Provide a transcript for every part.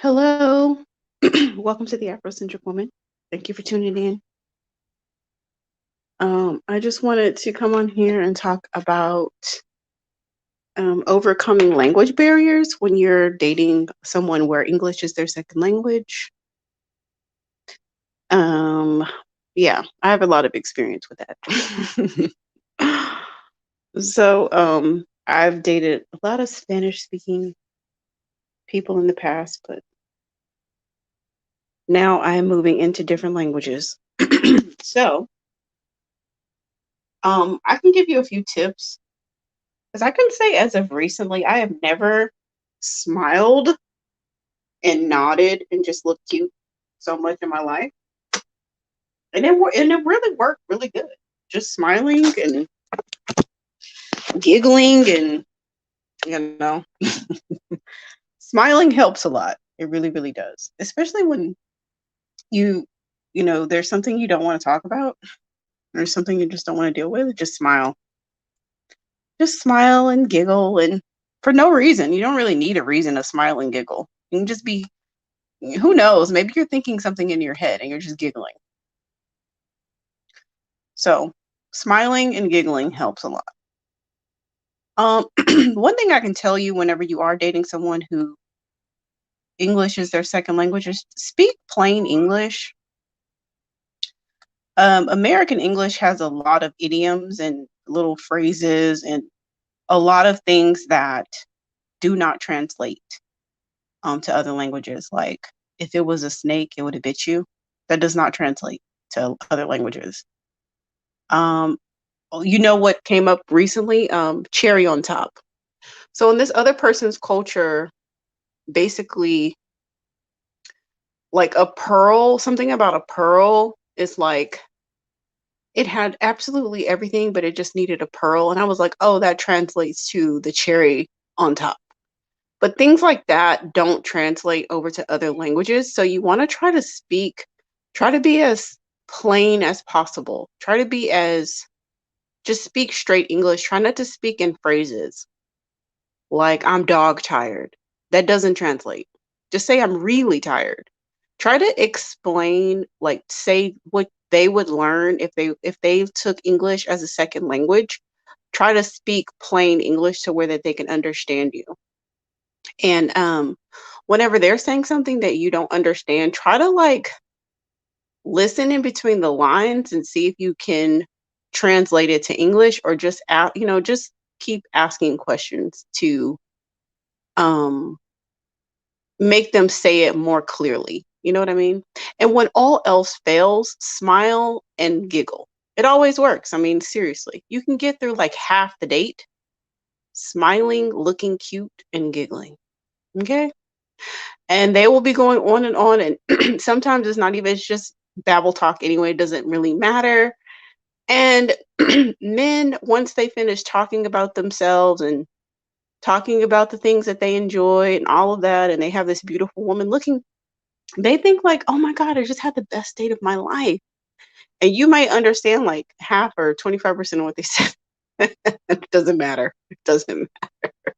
Hello. Welcome to the Afrocentric Woman. Thank you for tuning in. I just wanted to come on here and talk about overcoming language barriers when you're dating someone where English is their second language. Um, yeah, I have a lot of experience with that. I've dated a lot of Spanish speaking people in the past, but now I am moving into different languages. so, I can give you a few tips. Because I can say as of recently, I have never smiled and nodded and just looked cute so much in my life. And it really worked really good. Just smiling and giggling and you know, smiling helps a lot. It really, really does. Especially when you there's something you don't want to talk about or something you just don't want to deal with, just smile. Just smile and giggle and for no reason. You don't really need a reason to smile and giggle. You can just be who knows? Maybe you're thinking something in your head and you're just giggling. So, smiling and giggling helps a lot. One thing I can tell you whenever you are dating someone who English is their second language is speak plain English. American English has a lot of idioms and little phrases and a lot of things that do not translate to other languages. Like if it was a snake, it would have bit you. That does not translate to other languages. Um, you know what came up recently? Cherry on top. So in this other person's culture, basically, like a pearl, something about a pearl is like it had absolutely everything, but it just needed a pearl. And I was like, oh, that translates to the cherry on top. But things like that don't translate over to other languages. So you want to try to be as plain as possible. Try to be as just speak straight English. Try not to speak in phrases like I'm dog tired. That doesn't translate. Just say I'm really tired. Try to explain, like say what they would learn if they took English as a second language. Try to speak plain English to where that they can understand you. And whenever they're saying something that you don't understand, try to like listen in between the lines and see if you can translate it to English or just out, just keep asking questions to um make them say it more clearly. You know what I mean? And when all else fails, smile and giggle. It always works. I mean, seriously, you can get through like half the date smiling, looking cute, and giggling. Okay. And they will be going on and on. And sometimes it's not even, it's just babble talk anyway. It doesn't really matter. And men, once they finish talking about themselves and talking about the things that they enjoy and all of that, and they have this beautiful woman looking, they think like, "Oh my god, I just had the best date of my life." And you might understand like half or 25% of what they said. It doesn't matter. It doesn't matter.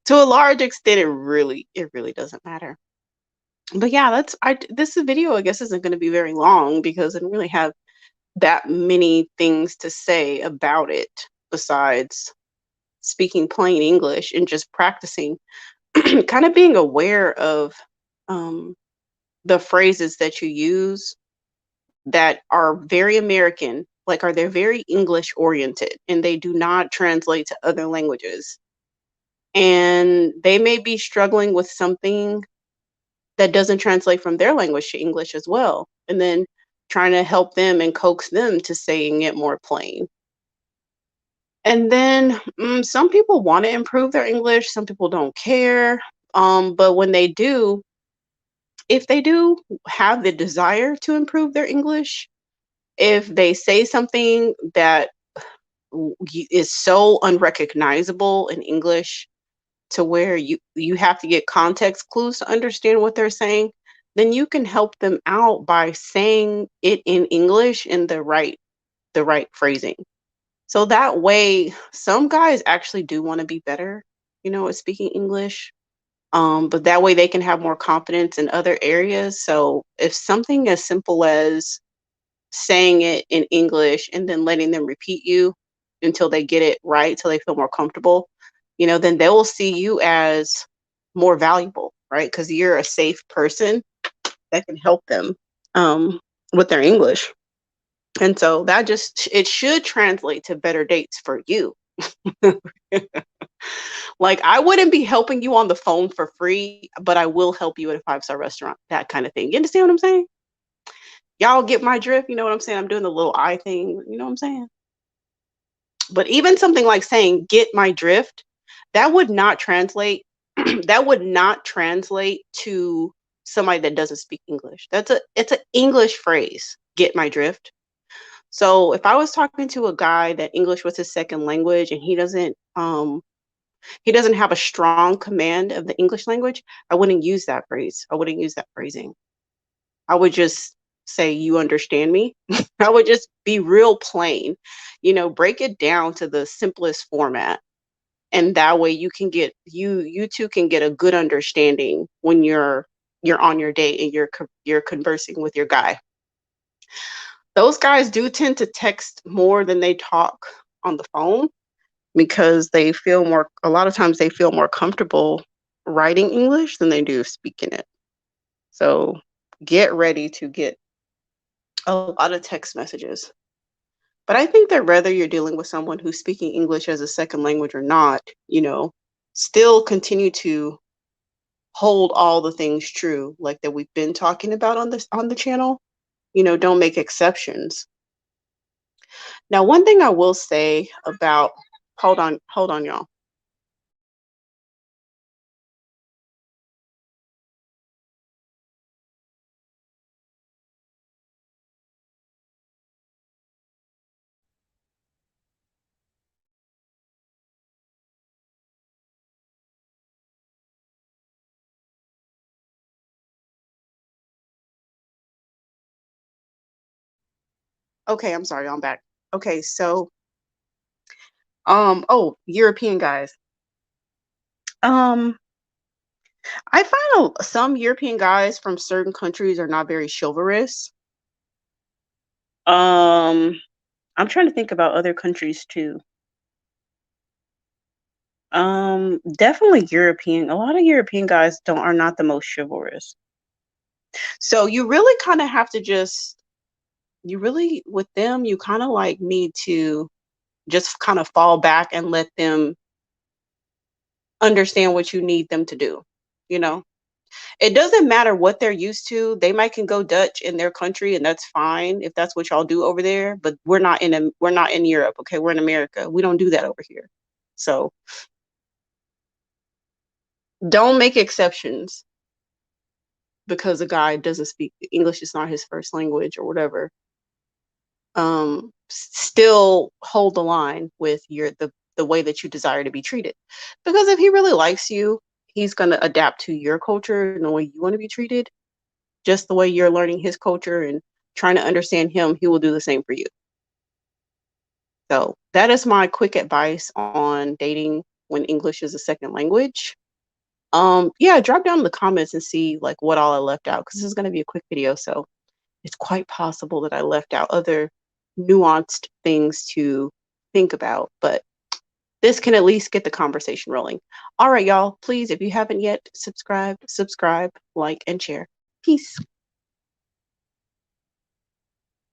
To a large extent, it really doesn't matter. But yeah, this video I guess isn't going to be very long because I don't really have that many things to say about it besides speaking plain English and just practicing kind of being aware of um, the phrases that you use that are very American, like are they very English oriented and they do not translate to other languages. And they may be struggling with something that doesn't translate from their language to English as well. And then trying to help them and coax them to saying it more plain. And then some people want to improve their English, some people don't care. But when they do, if they do have the desire to improve their English, if they say something that is so unrecognizable in English to where you have to get context clues to understand what they're saying, then you can help them out by saying it in English in the right phrasing. So that way, some guys actually do want to be better, at speaking English. But that way they can have more confidence in other areas. So if something as simple as saying it in English and then letting them repeat you until they get it right, till they feel more comfortable, then they will see you as more valuable, right? Because you're a safe person that can help them with their English. And so that just it should translate to better dates for you. Like I wouldn't be helping you on the phone for free, but I will help you at a five-star restaurant, that kind of thing. You understand what I'm saying? Y'all get my drift? You know what I'm saying? I'm doing the little eye thing. You know what I'm saying? But even something like saying "get my drift," that would not translate. That would not translate to somebody that doesn't speak English. It's an English phrase. Get my drift. So if I was talking to a guy that English was his second language and he doesn't have a strong command of the English language, I wouldn't use that phrase. I wouldn't use that phrasing. I would just say, "You understand me?" I would just be real plain, break it down to the simplest format. And that way you two can get a good understanding when you're on your date and you're conversing with your guy. Those guys do tend to text more than they talk on the phone because a lot of times they feel more comfortable writing English than they do speaking it. So get ready to get a lot of text messages. But I think that whether you're dealing with someone who's speaking English as a second language or not, still continue to hold all the things true, like that we've been talking about on the channel. Don't make exceptions. Now, one thing I will say about hold on, y'all. Okay, I'm sorry, I'm back. Okay, so European guys. Um, I find some European guys from certain countries are not very chivalrous. Um, I'm trying to think about other countries too. Definitely European. A lot of European guys don't are not the most chivalrous. So you really kind of have to you really with them, you kind of like need to just kind of fall back and let them understand what you need them to do. You know, it doesn't matter what they're used to. They might can go Dutch in their country, and that's fine if that's what y'all do over there. But we're not in Europe, okay? We're in America. We don't do that over here. So don't make exceptions because a guy doesn't speak English is not his first language or whatever. Still hold the line with the way that you desire to be treated, because if he really likes you, he's going to adapt to your culture and the way you want to be treated, just the way you're learning his culture and trying to understand him. He will do the same for you. So that is my quick advice on dating when English is a second language. Yeah, drop down in the comments and see like what all I left out, because this is going to be a quick video, so it's quite possible that I left out other nuanced things to think about, but this can at least get the conversation rolling. All right, y'all, please, if you haven't yet subscribed, subscribe, like, and share. Peace.